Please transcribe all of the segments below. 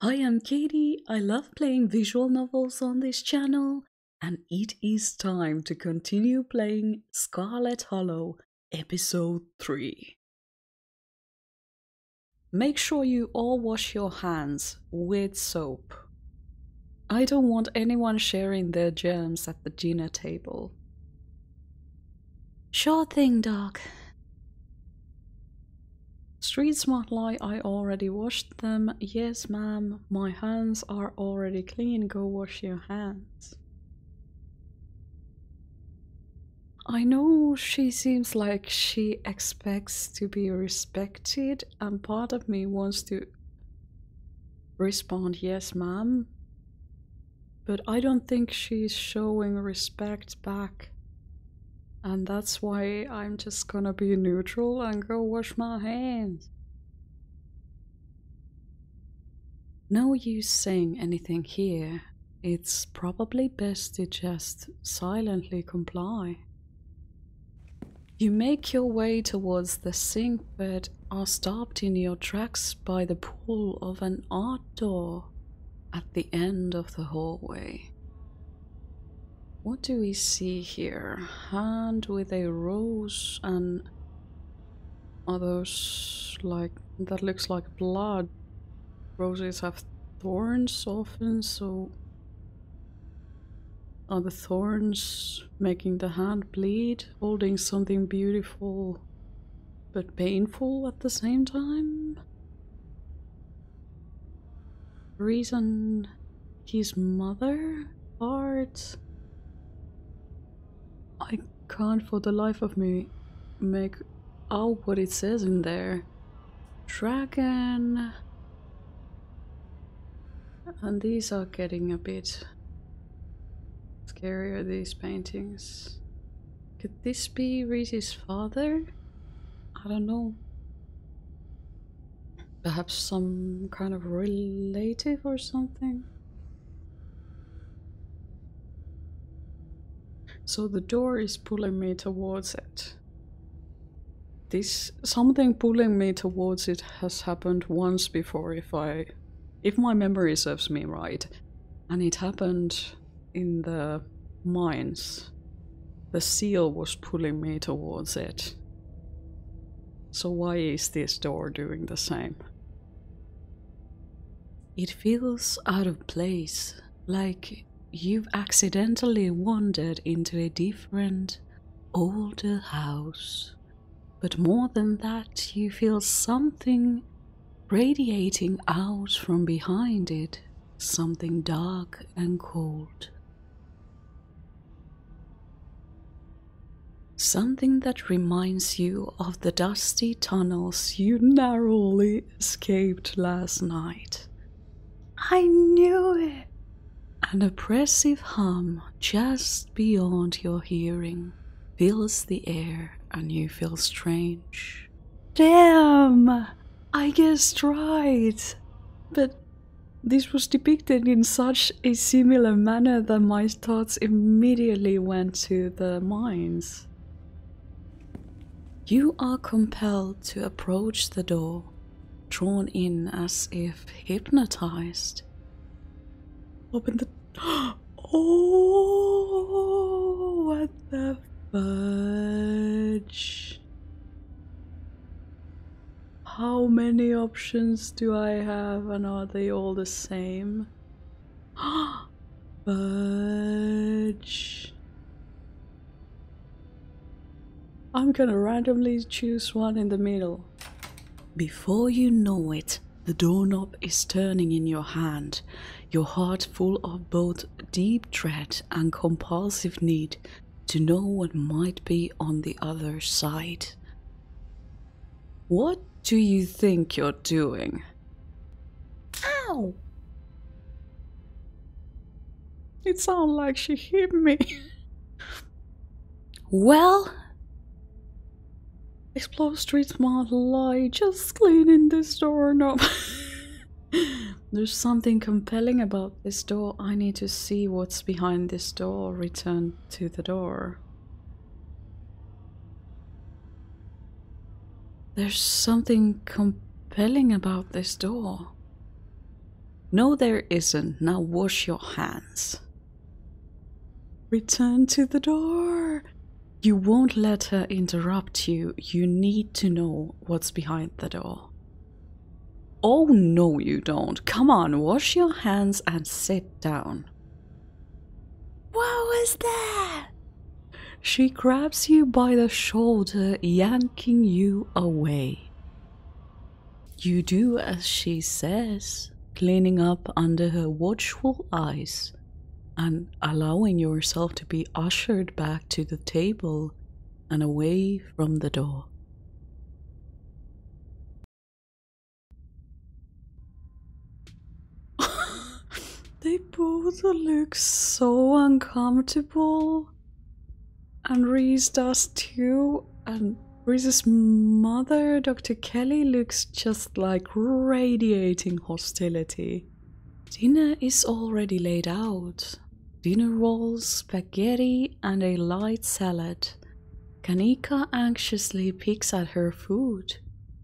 Hi, I'm Katie. I love playing visual novels on this channel, and it is time to continue playing Scarlet Hollow, Episode 3. Make sure you all wash your hands with soap. I don't want anyone sharing their germs at the dinner table. Sure thing, Doc. Street smart lie, I already washed them. Yes, ma'am, my hands are already clean. Go wash your hands. I know she seems like she expects to be respected, and part of me wants to respond, yes, ma'am. But I don't think she's showing respect back. And that's why I'm just gonna be neutral and go wash my hands. No use saying anything here. It's probably best to just silently comply. You make your way towards the sink but are stopped in your tracks by the pull of an odd door at the end of the hallway. What do we see here? Hand with a rose and others like that looks like blood. Roses have thorns often, so are the thorns making the hand bleed, holding something beautiful but painful at the same time? Reason his mother? Art? I can't for the life of me make out what it says in there. Dragon. And these are getting a bit scarier, these paintings. Could this be Reese's father? I don't know. Perhaps some kind of relative or something? So the door is pulling me towards it. Something pulling me towards it has happened once before, if my memory serves me right. And it happened in the mines. The seal was pulling me towards it. So why is this door doing the same? It feels out of place, like you've accidentally wandered into a different, older house. But more than that, you feel something radiating out from behind it, something dark and cold. Something that reminds you of the dusty tunnels you narrowly escaped last night. I knew it! An oppressive hum just beyond your hearing fills the air and you feel strange. Damn! I guessed right! But this was depicted in such a similar manner that my thoughts immediately went to the mines. You are compelled to approach the door, drawn in as if hypnotized. Open the... Oh, what the fudge? How many options do I have, and are they all the same? Fudge. I'm gonna randomly choose one in the middle. Before you know it, the doorknob is turning in your hand, your heart full of both deep dread and compulsive need to know what might be on the other side. What do you think you're doing? Ow! It sounded like she hit me. Well, explore street smart lie, just cleaning this doorknob. There's something compelling about this door. I need to see what's behind this door. Return to the door. There's something compelling about this door. No, there isn't. Now wash your hands. Return to the door. You won't let her interrupt you. You need to know what's behind the door. Oh, no, you don't. Come on, wash your hands and sit down. What was that? She grabs you by the shoulder, yanking you away. You do as she says, cleaning up under her watchful eyes and allowing yourself to be ushered back to the table and away from the door. They both look so uncomfortable. And Reese does too. And Reese's mother, Dr. Kelly, looks just like radiating hostility. Dinner is already laid out. Dinner rolls, spaghetti, and a light salad. Kanika anxiously picks at her food.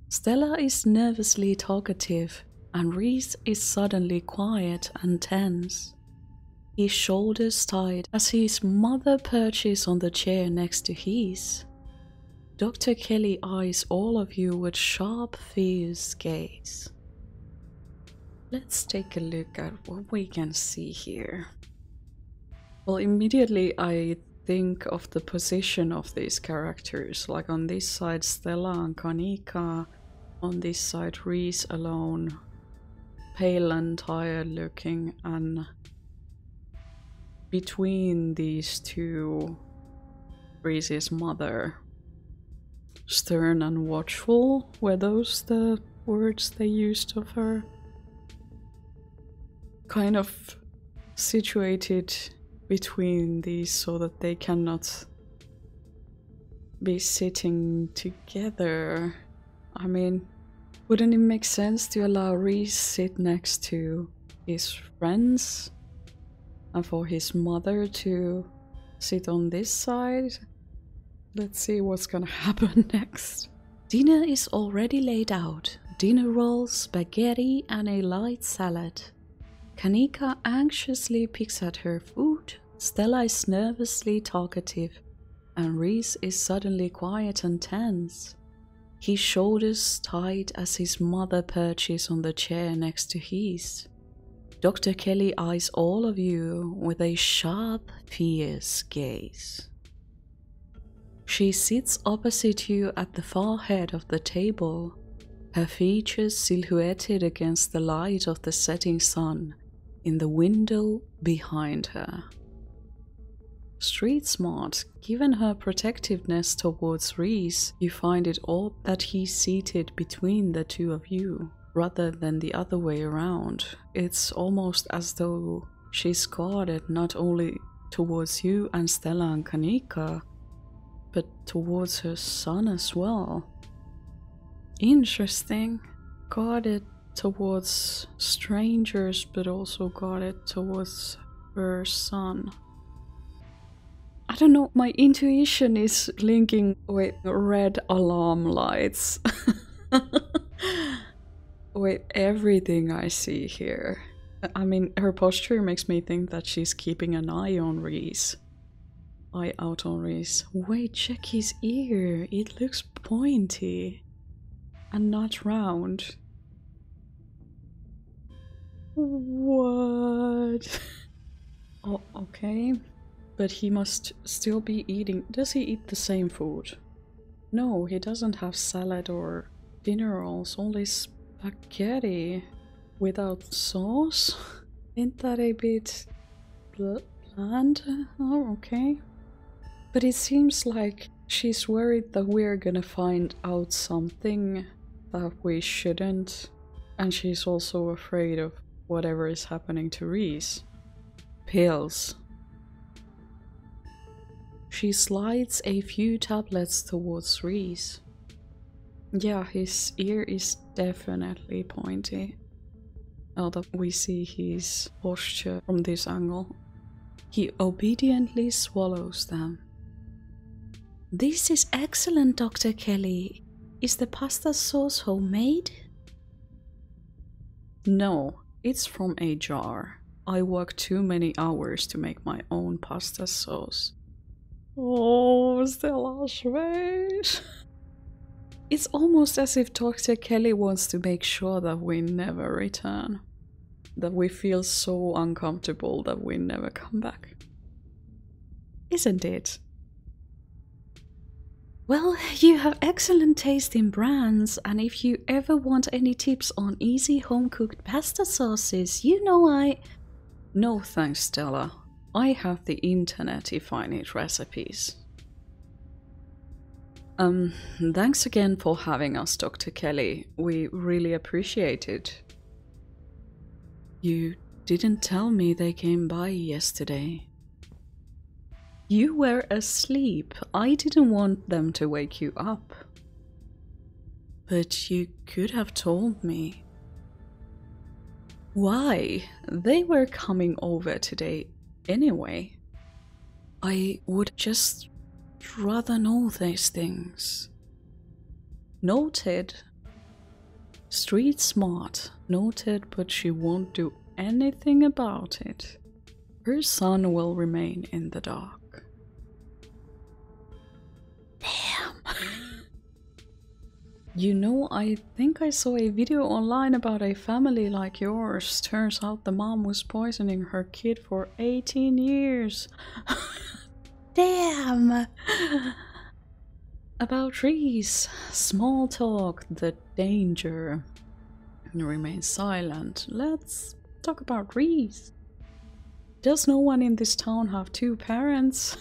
Stella is nervously talkative, and Reese is suddenly quiet and tense. His shoulders tight as his mother perches on the chair next to his. Dr. Kelly eyes all of you with sharp, fierce gaze. Let's take a look at what we can see here. Well, immediately I think of the position of these characters. Like on this side, Stella and Kanika. On this side, Reese alone. Pale and tired looking, and between these two, Reese's mother. Stern and watchful, were those the words they used of her? Kind of situated between these so that they cannot be sitting together. I mean, wouldn't it make sense to allow Reese sit next to his friends and for his mother to sit on this side? Let's see what's gonna happen next. Dinner is already laid out. Dinner rolls, spaghetti, and a light salad. Kanika anxiously picks at her food. Stella is nervously talkative, and Reese is suddenly quiet and tense. His shoulders tight as his mother perches on the chair next to his. Dr. Kelly eyes all of you with a sharp, fierce gaze. She sits opposite you at the far head of the table, her features silhouetted against the light of the setting sun in the window behind her. Street smart, given her protectiveness towards Reese, you find it odd that he's seated between the two of you, rather than the other way around. It's almost as though she's guarded not only towards you and Stella and Kanika, but towards her son as well. Interesting. Guarded towards strangers, but also guarded towards her son. I don't know, my intuition is linking with red alarm lights. With everything I see here. I mean, her posture makes me think that she's keeping an eye on Reese. Eye out on Reese. Wait, check his ear. It looks pointy and not round. What? Oh, okay. But he must still be eating. Does he eat the same food? No, he doesn't have salad or dinner rolls, only spaghetti without sauce. Isn't that a bit bland? Oh, okay. But it seems like she's worried that we're gonna find out something that we shouldn't. And she's also afraid of whatever is happening to Reese. Pills. She slides a few tablets towards Reese. Yeah, his ear is definitely pointy. Now that we see his posture from this angle. He obediently swallows them. This is excellent, Dr. Kelly. Is the pasta sauce homemade? No, It's from a jar. I work too many hours to make my own pasta sauce. Oh, Stella, wait. It's almost as if Dr. Kelly wants to make sure that we never return. That we feel so uncomfortable that we never come back. Isn't it? Well, you have excellent taste in brands, and if you ever want any tips on easy home-cooked pasta sauces, you know No thanks, Stella. I have the internet if I need recipes. Thanks again for having us, Dr. Kelly. We really appreciate it. You didn't tell me they came by yesterday. You were asleep. I didn't want them to wake you up. But you could have told me. Why? They were coming over today anyway. I would just rather know these things. Noted. Street smart. Noted, but she won't do anything about it. Her son will remain in the dark. Damn. You know, I think I saw a video online about a family like yours. Turns out the mom was poisoning her kid for 18 years. Damn! About Reese. Small talk, the danger. Remain silent. Let's talk about Reese. Does no one in this town have two parents?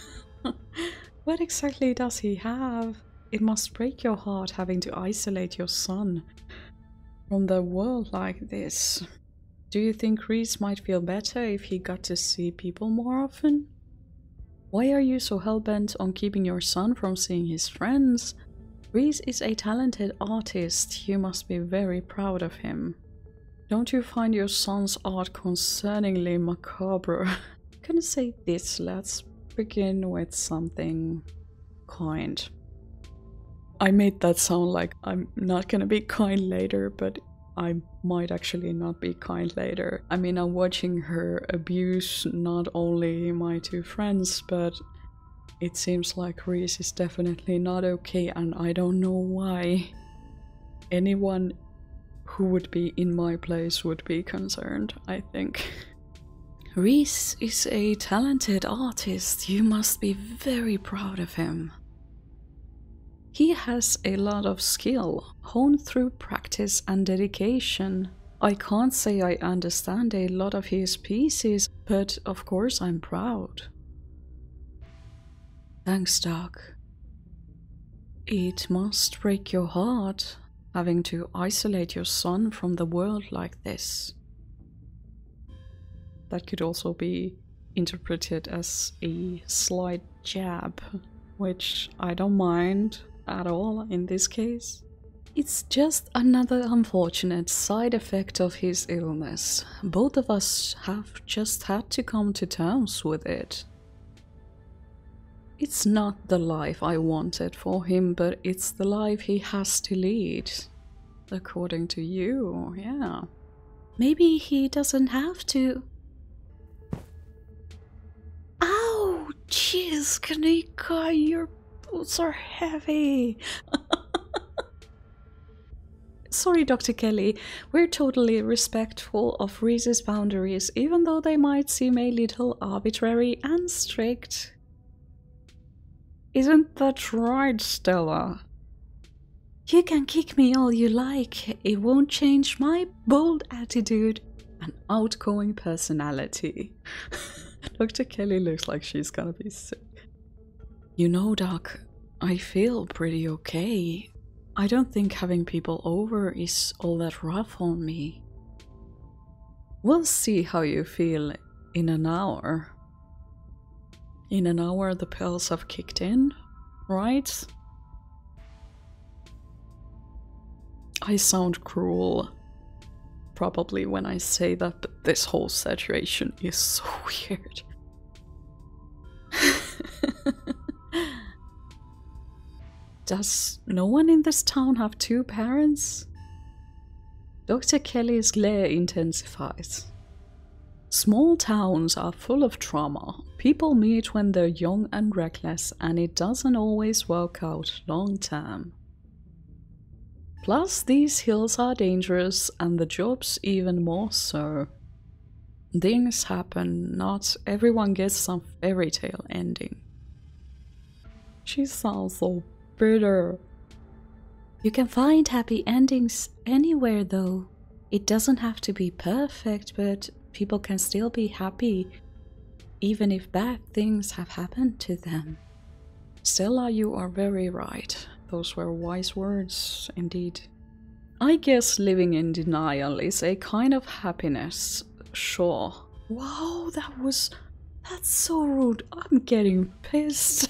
What exactly does he have? It must break your heart having to isolate your son from the world like this. Do you think Reese might feel better if he got to see people more often? Why are you so hell-bent on keeping your son from seeing his friends? Reese is a talented artist. You must be very proud of him. Don't you find your son's art concerningly macabre? I'm gonna say this. Let's begin with something kind. I made that sound like I'm not gonna be kind later, but I might actually not be kind later. I mean, I'm watching her abuse not only my two friends, but it seems like Reese is definitely not okay, and I don't know why. Anyone who would be in my place would be concerned, I think. Reese is a talented artist. You must be very proud of him. He has a lot of skill, honed through practice and dedication. I can't say I understand a lot of his pieces, but of course I'm proud. Thanks, Doc. It must break your heart having to isolate your son from the world like this. That could also be interpreted as a slight jab, which I don't mind at all in this case. It's just another unfortunate side effect of his illness. Both of us have just had to come to terms with it. It's not the life I wanted for him, but it's the life he has to lead. According to you, yeah. Maybe he doesn't have to. Ow! Jeez, Kanika, your boots are heavy. Sorry, Dr. Kelly. We're totally respectful of Reese's boundaries, even though they might seem a little arbitrary and strict. Isn't that right, Stella? You can kick me all you like. It won't change my bold attitude and outgoing personality. Dr. Kelly looks like she's gonna be sick. You know, Doc, I feel pretty okay. I don't think having people over is all that rough on me. We'll see how you feel in an hour. In an hour the pills have kicked in, right? I sound cruel, probably, when I say that, but this whole situation is so weird. Does no one in this town have two parents? Dr. Kelly's glare intensifies. Small towns are full of trauma. People meet when they're young and reckless, and it doesn't always work out long term. Plus, these hills are dangerous, and the job's even more so. Things happen, not everyone gets some fairy tale ending. She sounds so bitter. You can find happy endings anywhere though. It doesn't have to be perfect, but people can still be happy even if bad things have happened to them. Stella, you are very right. Those were wise words indeed. I guess living in denial is a kind of happiness. Sure. Wow, that's so rude. I'm getting pissed.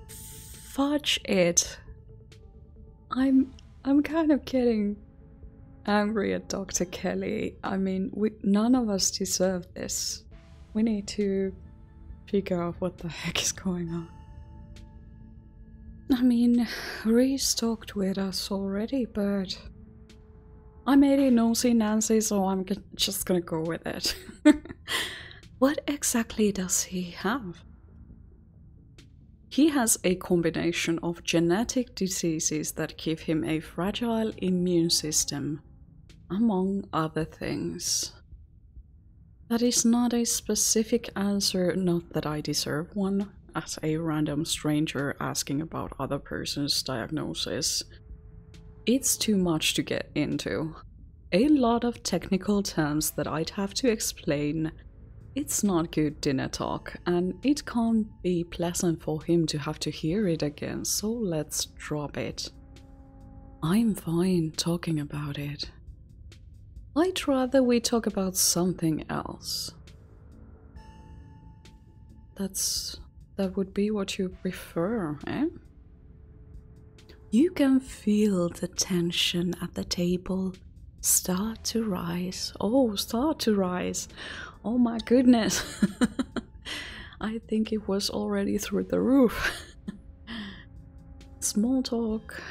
Fudge it. I'm kind of getting angry at Dr. Kelly. I mean, none of us deserve this. We need to figure out what the heck is going on. I mean, Reese talked with us already, but I made it nosy Nancy, so I'm just gonna go with it. What exactly does he have? He has a combination of genetic diseases that give him a fragile immune system, among other things. That is not a specific answer, not that I deserve one, as a random stranger asking about other person's diagnosis. It's too much to get into. A lot of technical terms that I'd have to explain. It's not good dinner talk, and it can't be pleasant for him to have to hear it again, so let's drop it. I'm fine talking about it. I'd rather we talk about something else. That would be what you prefer, eh? You can feel the tension at the table start to rise. Oh, start to rise. Oh my goodness. I think it was already through the roof. Small talk,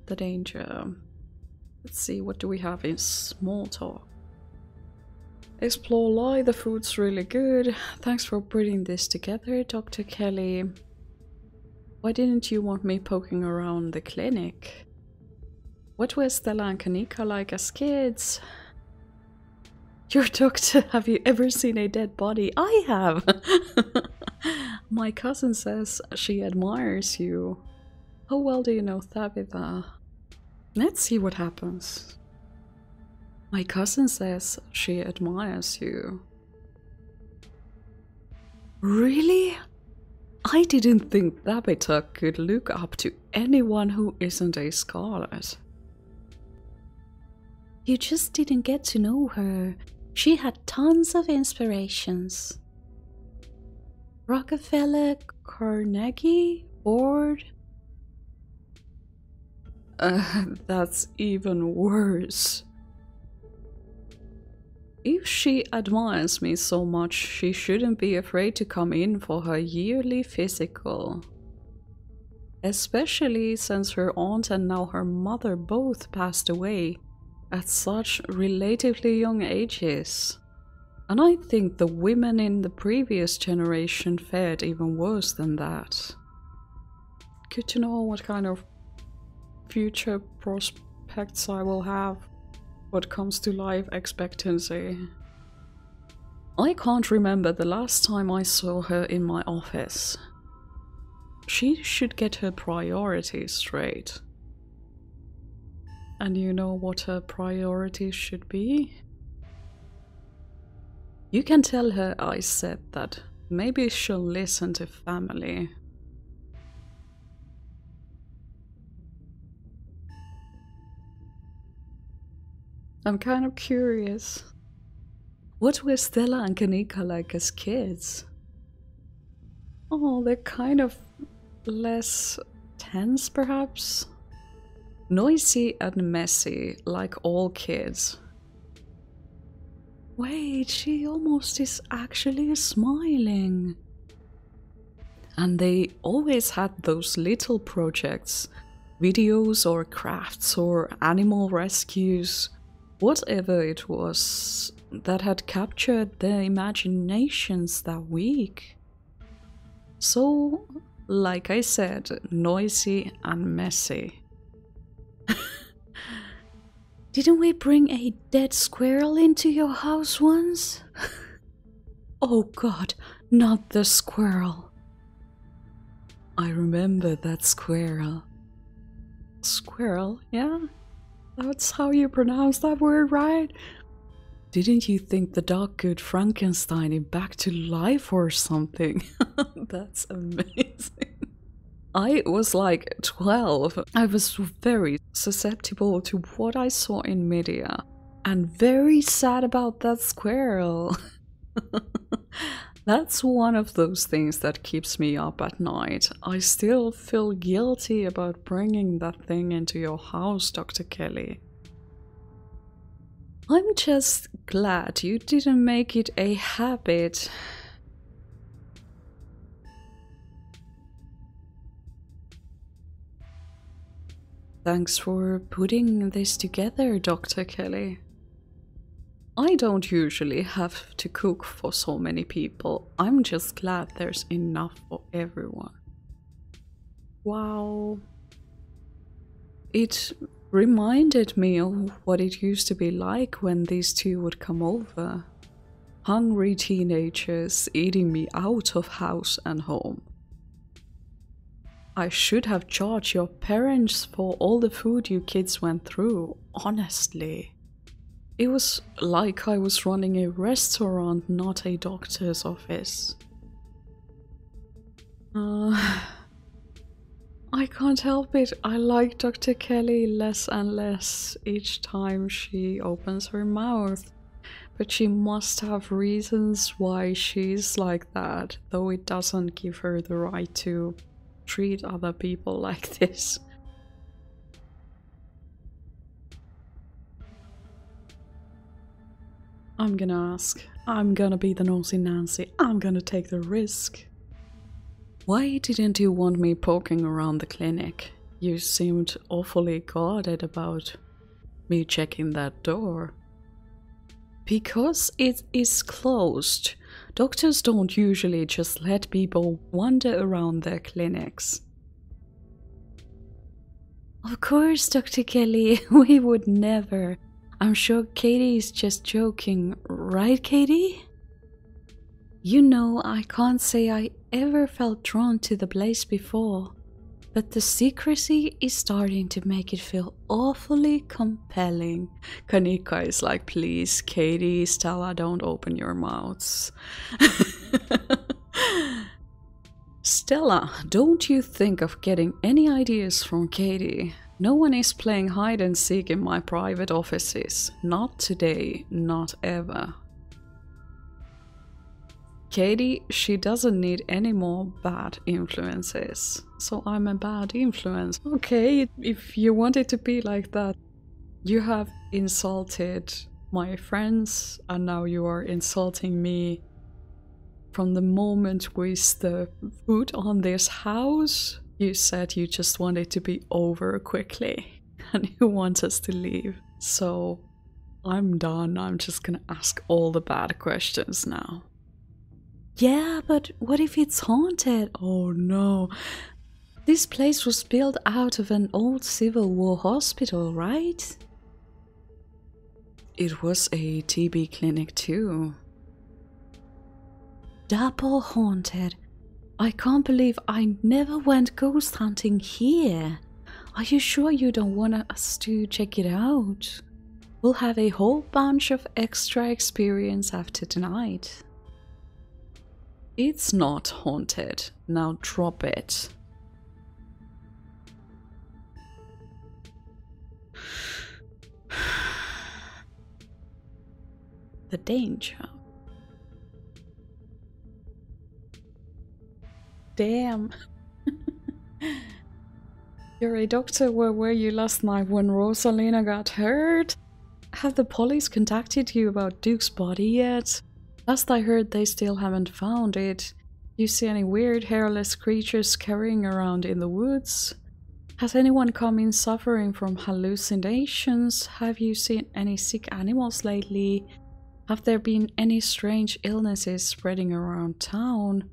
the danger. Let's see, what do we have in small talk? Explore lie, the food's really good. Thanks for putting this together, Dr. Kelly. Why didn't you want me poking around the clinic? What were Stella and Kanika like as kids? Your doctor, have you ever seen a dead body? I have! My cousin says she admires you. How well do you know Tabitha? Let's see what happens. My cousin says she admires you. Really? I didn't think Tabitha could look up to anyone who isn't a Scarlet. You just didn't get to know her. She had tons of inspirations. Rockefeller, Carnegie, Ford. That's even worse. If she admires me so much, she shouldn't be afraid to come in for her yearly physical. Especially since her aunt and now her mother both passed away at such relatively young ages. And I think the women in the previous generation fared even worse than that. Good to know what kind of future prospects I will have when it comes to life expectancy. I can't remember the last time I saw her in my office. She should get her priorities straight. And you know what her priorities should be? You can tell her I said that. Maybe she'll listen to family. I'm kind of curious. What were Stella and Kanika like as kids? Oh, they're kind of less tense, perhaps? Noisy and messy, like all kids. Wait, she almost is actually smiling. And they always had those little projects videos or crafts or animal rescues, whatever it was that had captured their imaginations that week. So, like I said, noisy and messy. Didn't we bring a dead squirrel into your house once? Oh God, not the squirrel. I remember that squirrel. Squirrel, yeah? That's how you pronounce that word, right? Didn't you think the dog could Frankenstein him back to life or something? That's amazing. I was like 12. I was very susceptible to what I saw in media and very sad about that squirrel. That's one of those things that keeps me up at night. I still feel guilty about bringing that thing into your house, Dr. Kelly. I'm just glad you didn't make it a habit. Thanks for putting this together, Dr. Kelly. I don't usually have to cook for so many people. I'm just glad there's enough for everyone. Wow. It reminded me of what it used to be like when these two would come over. Hungry teenagers eating me out of house and home. I should have charged your parents for all the food you kids went through, honestly. It was like I was running a restaurant, not a doctor's office. I can't help it. I like Dr. Kelly less and less each time she opens her mouth. But she must have reasons why she's like that, though it doesn't give her the right to treat other people like this. I'm gonna ask. I'm gonna be the nosy Nancy. I'm gonna take the risk. Why didn't you want me poking around the clinic? You seemed awfully guarded about me checking that door. Because it is closed. Doctors don't usually just let people wander around their clinics. Of course, Dr. Kelly, we would never. I'm sure Katie is just joking, right, Katie? You know, I can't say I ever felt drawn to the place before, but the secrecy is starting to make it feel awfully compelling. Kanika is like, please, Katie, Stella, don't open your mouths. Stella, don't you think of getting any ideas from Katie? No one is playing hide and seek in my private offices. Not today, not ever. Katie, she doesn't need any more bad influences. So I'm a bad influence. Okay, if you want it to be like that. You have insulted my friends and now you are insulting me. From the moment we step foot on this house, you said you just want it to be over quickly and you want us to leave. So I'm done. I'm just gonna ask all the bad questions now. Yeah, but what if it's haunted? Oh no. This place was built out of an old Civil War hospital, right? It was a TB clinic too. Double haunted. I can't believe I never went ghost hunting here. Are you sure you don't want us to check it out? We'll have a whole bunch of extra experience after tonight. It's not haunted. Now drop it. The danger. Damn. You're a doctor. Where were you last night when Rosalina got hurt? Have the police contacted you about Duke's body yet? Last I heard, they still haven't found it. You see any weird hairless creatures scurrying around in the woods? Has anyone come in suffering from hallucinations? Have you seen any sick animals lately? Have there been any strange illnesses spreading around town?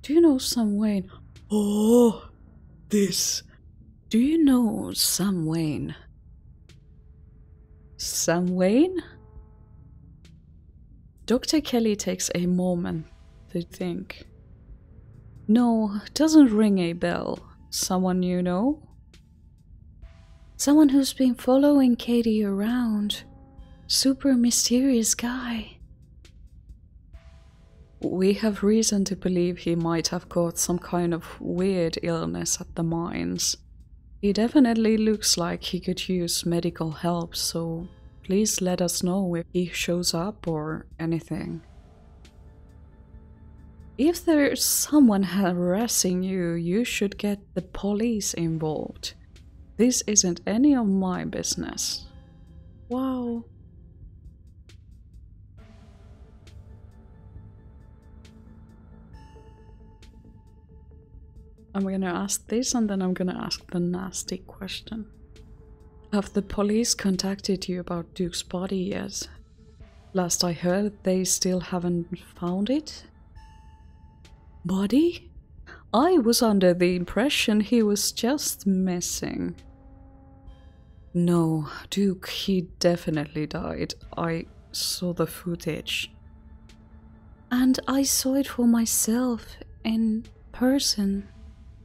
Do you know Sam Wayne? Oh, this. Do you know Sam Wayne? Sam Wayne? Dr. Kelly takes a moment to think. No, doesn't ring a bell. Someone you know? Someone who's been following Katie around. Super mysterious guy. We have reason to believe he might have got some kind of weird illness at the mines. He definitely looks like he could use medical help, so please let us know if he shows up or anything. If there's someone harassing you, you should get the police involved. This isn't any of my business. Wow. I'm gonna ask this and then I'm gonna ask the nasty question. Have the police contacted you about Duke's body yet? Last I heard, they still haven't found it. Body? I was under the impression he was just missing. No, Duke, he definitely died. I saw the footage. And I saw it for myself in person.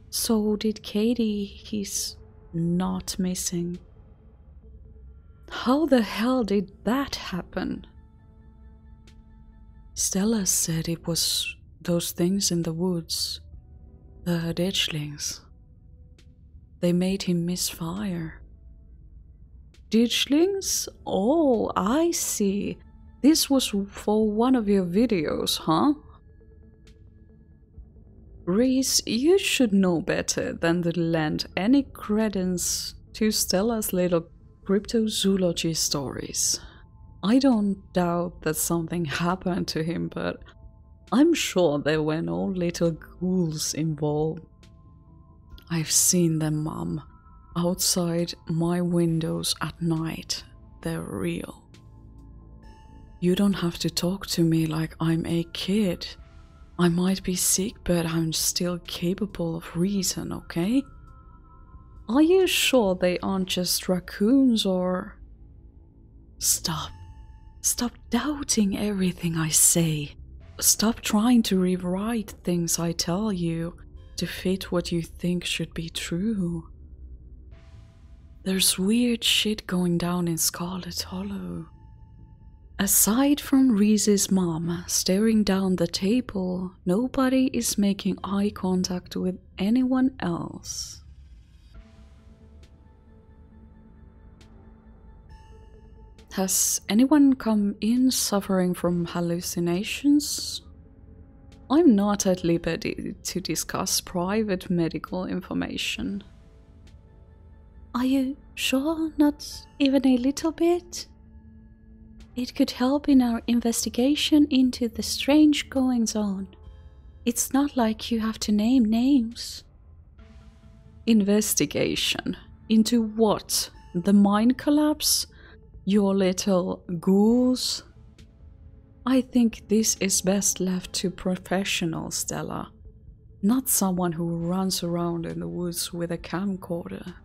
So did Katie. He's not missing. How the hell did that happen? Stella said it was those things in the woods. The ditchlings. They made him misfire. Ditchlings? Oh, I see. This was for one of your videos, huh? Reese, you should know better than to lend any credence to Stella's little cryptozoology stories. I don't doubt that something happened to him, but I'm sure there were no little ghouls involved. I've seen them, Mom. Outside my windows at night. They're real. You don't have to talk to me like I'm a kid. I might be sick, but I'm still capable of reason, okay? Are you sure they aren't just raccoons or... Stop. Stop doubting everything I say. Stop trying to rewrite things I tell you to fit what you think should be true. There's weird shit going down in Scarlet Hollow. Aside from Reese's mom staring down the table, nobody is making eye contact with anyone else. Has anyone come in suffering from hallucinations? I'm not at liberty to discuss private medical information. Are you sure? Not even a little bit? It could help in our investigation into the strange goings-on. It's not like you have to name names. Investigation? Into what? The mine collapse? Your little ghouls? I think this is best left to professionals, Stella. Not someone who runs around in the woods with a camcorder.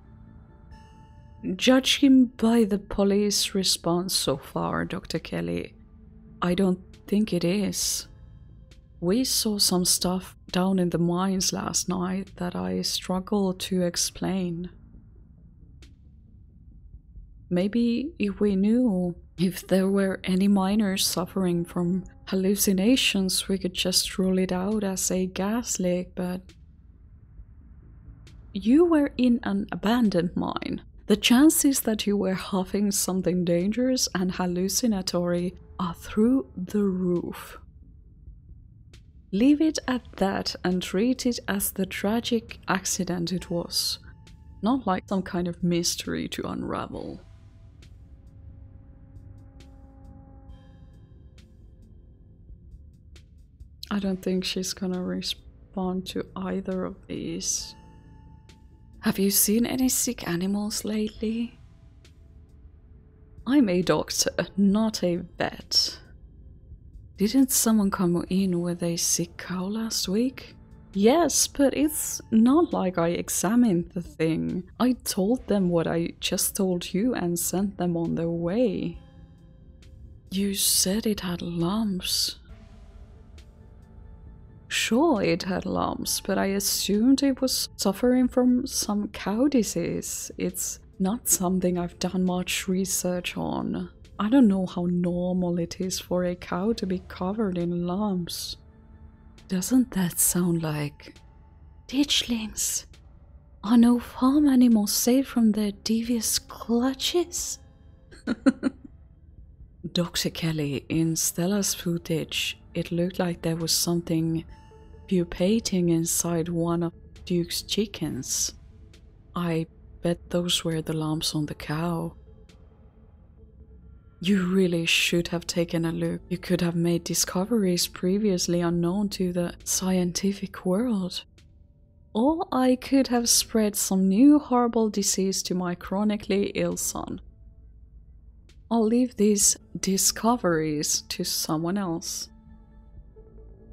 Judging by the police response so far, Dr. Kelly, I don't think it is. We saw some stuff down in the mines last night that I struggle to explain. Maybe if we knew if there were any miners suffering from hallucinations, we could just rule it out as a gas leak, but... You were in an abandoned mine. The chances that you were huffing something dangerous and hallucinatory are through the roof. Leave it at that and treat it as the tragic accident it was, not like some kind of mystery to unravel. I don't think she's gonna respond to either of these. Have you seen any sick animals lately? I'm a doctor, not a vet. Didn't someone come in with a sick cow last week? Yes, but it's not like I examined the thing. I told them what I just told you and sent them on their way. You said it had lumps. Sure, it had lumps, but I assumed it was suffering from some cow disease. It's not something I've done much research on. I don't know how normal it is for a cow to be covered in lumps. Doesn't that sound like ditchlings? Are no farm animals safe from their devious clutches? Dr. Kelly, in Stella's footage, it looked like there was something pupating inside one of Duke's chickens. I bet those were the lumps on the cow. You really should have taken a look. You could have made discoveries previously unknown to the scientific world. Or I could have spread some new horrible disease to my chronically ill son. I'll leave these discoveries to someone else.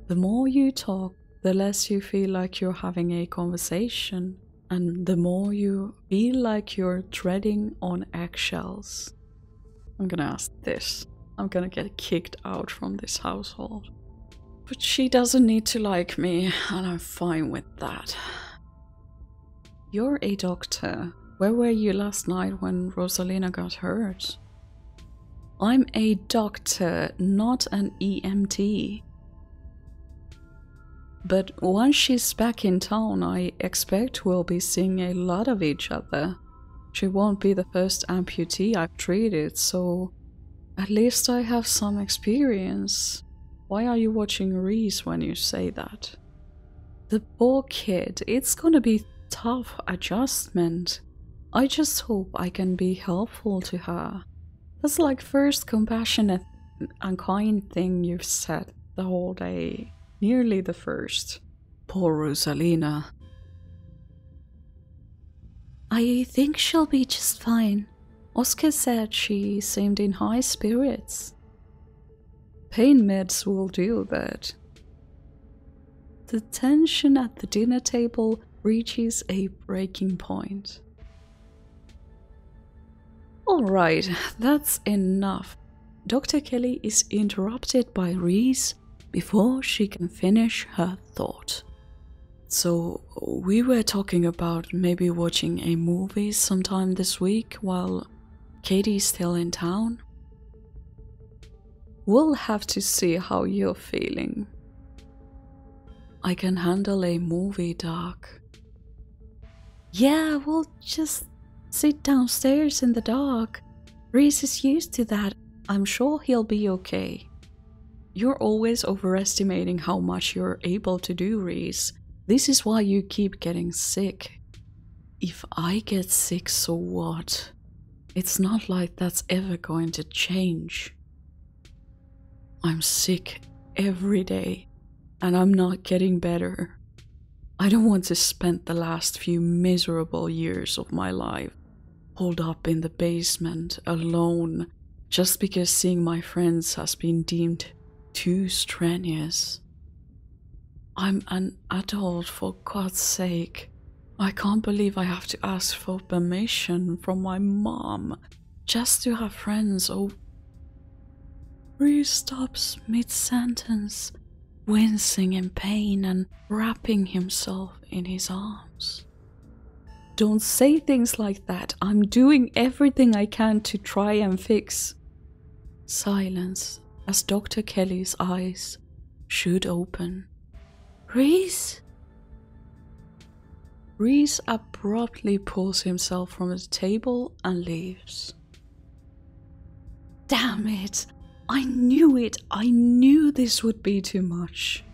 The more you talk, the less you feel like you're having a conversation, and the more you feel like you're treading on eggshells. I'm gonna ask this. I'm gonna get kicked out from this household. But she doesn't need to like me, and I'm fine with that. You're a doctor. Where were you last night when Rosalina got hurt? I'm a doctor, not an EMT. But once she's back in town, I expect we'll be seeing a lot of each other. She won't be the first amputee I've treated, so at least I have some experience. Why are you watching Reese when you say that? The poor kid, it's gonna be tough adjustment. I just hope I can be helpful to her. That's like first compassionate and kind thing you've said the whole day. Nearly the first. Poor Rosalina. I think she'll be just fine. Oscar said she seemed in high spirits. Pain meds will do that. The tension at the dinner table reaches a breaking point. Alright, that's enough. Dr. Kelly is interrupted by Reese before she can finish her thought. So, we were talking about maybe watching a movie sometime this week while Katie's still in town. We'll have to see how you're feeling. I can handle a movie, Doc. Yeah, we'll just sit downstairs in the dark. Reese is used to that. I'm sure he'll be okay. You're always overestimating how much you're able to do, Reese. This is why you keep getting sick. If I get sick, so what? It's not like that's ever going to change. I'm sick every day, and I'm not getting better. I don't want to spend the last few miserable years of my life holed up in the basement alone just because seeing my friends has been deemed too strenuous. I'm an adult, for God's sake. I can't believe I have to ask for permission from my mom just to have friends. Oh, Reese stops mid-sentence, wincing in pain and wrapping himself in his arms. Don't say things like that. I'm doing everything I can to try and fix. Silence as Dr. Kelly's eyes should open. Reese? Reese abruptly pulls himself from the table and leaves. Damn it! I knew it! I knew this would be too much.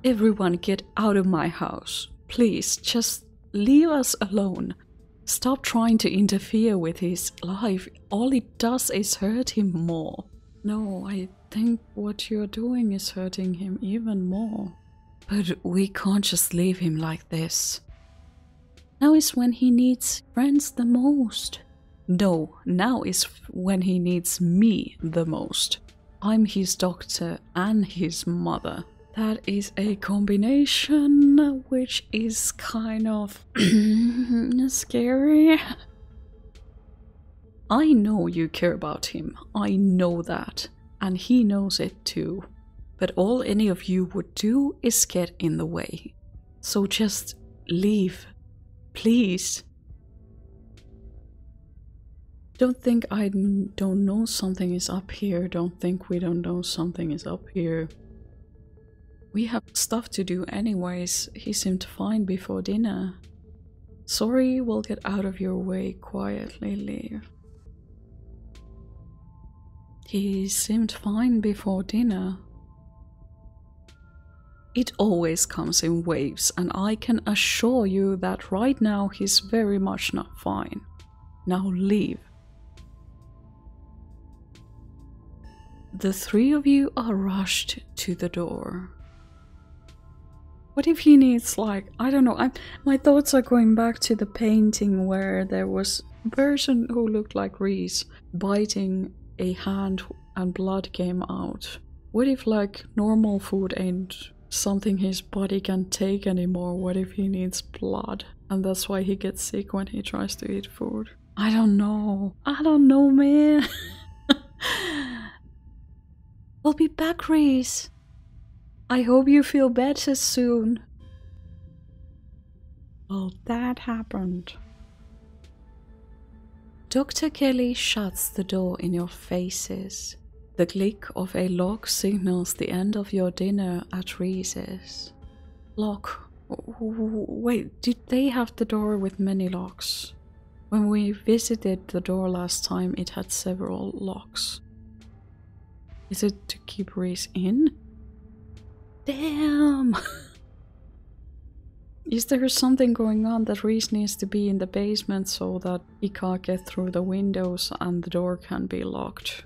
Everyone get out of my house. Please, just leave us alone. Stop trying to interfere with his life. All it does is hurt him more. No, I think what you're doing is hurting him even more. But we can't just leave him like this. Now is when he needs friends the most. No, now is when he needs me the most. I'm his doctor and his mother. That is a combination which is kind of scary. I know you care about him. I know that. And he knows it too. But all any of you would do is get in the way. So just leave. Please. Don't think I don't know something is up here. Don't think we don't know something is up here. We have stuff to do anyways. He seemed fine before dinner. Sorry, we'll get out of your way. Quietly leave. He seemed fine before dinner. It always comes in waves, and I can assure you that right now he's very much not fine. Now leave. The three of you are rushed to the door. What if he needs, like, I don't know, my thoughts are going back to the painting where there was a person who looked like Reese biting a hand and blood came out. What if, like, normal food ain't something his body can take anymore? What if he needs blood and that's why he gets sick when he tries to eat food? I don't know. I don't know, man. We'll be back, Reese. I hope you feel better soon. Well, that happened. Dr. Kelly shuts the door in your faces. The click of a lock signals the end of your dinner at Reese's. Lock. Wait, did they have the door with many locks? When we visited the door last time, it had several locks. Is it to keep Reese in? Damn! Is there something going on that Reese needs to be in the basement so that he can't get through the windows and the door can be locked?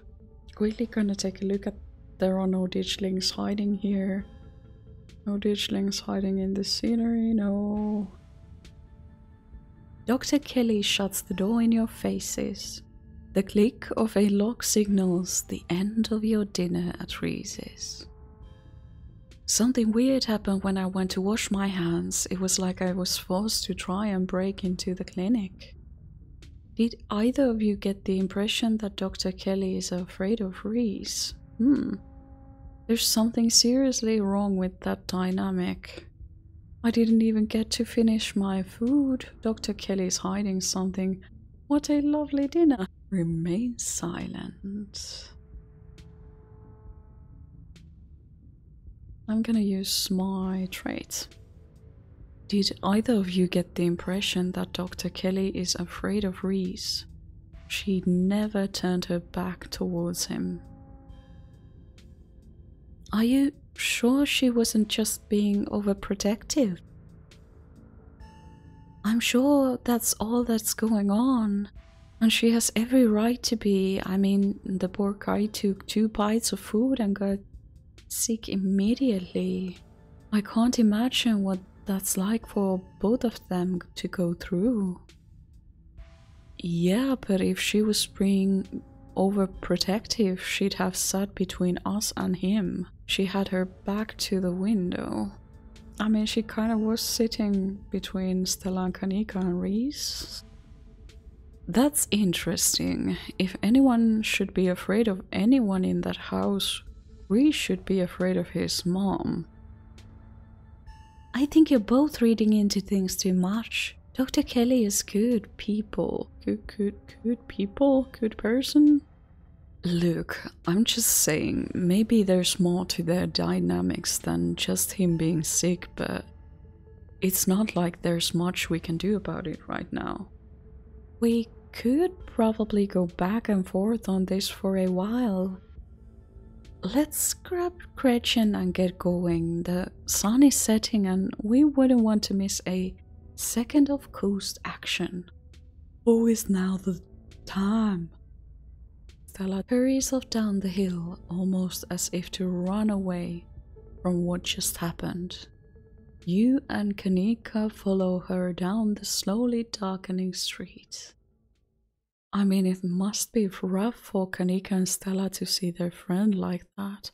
Quickly gonna take a look at... There are no ditchlings hiding here. No ditchlings hiding in the scenery, no. Dr. Kelly shuts the door in your faces. The click of a lock signals the end of your dinner at Reese's. Something weird happened when I went to wash my hands. It was like I was forced to try and break into the clinic. Did either of you get the impression that Dr. Kelly is afraid of Reese? There's something seriously wrong with that dynamic. I didn't even get to finish my food. Dr. Kelly's hiding something. What a lovely dinner. Remain silent. I'm gonna use my trait. Did either of you get the impression that Dr. Kelly is afraid of Reese? She never turned her back towards him. Are you sure she wasn't just being overprotective? I'm sure that's all that's going on. And she has every right to be. I mean, the poor guy took 2 bites of food and got sick immediately. I can't imagine what that's like for both of them to go through. Yeah, but if she was being overprotective, she'd have sat between us and him. She had her back to the window. I mean, she kind of was sitting between Stella and Kanika and Reese. That's interesting. If anyone should be afraid of anyone in that house, Reese should be afraid of his mom. I think you're both reading into things too much. Dr. Kelly is good people. Good people? Good person? Look, I'm just saying, maybe there's more to their dynamics than just him being sick, but it's not like there's much we can do about it right now. We could probably go back and forth on this for a while. Let's grab Gretchen and get going. The sun is setting and we wouldn't want to miss a second of coast action. Oh, is now the time? Stella hurries off down the hill, almost as if to run away from what just happened. You and Kanika follow her down the slowly darkening street. I mean, it must be rough for Kanika and Stella to see their friend like that.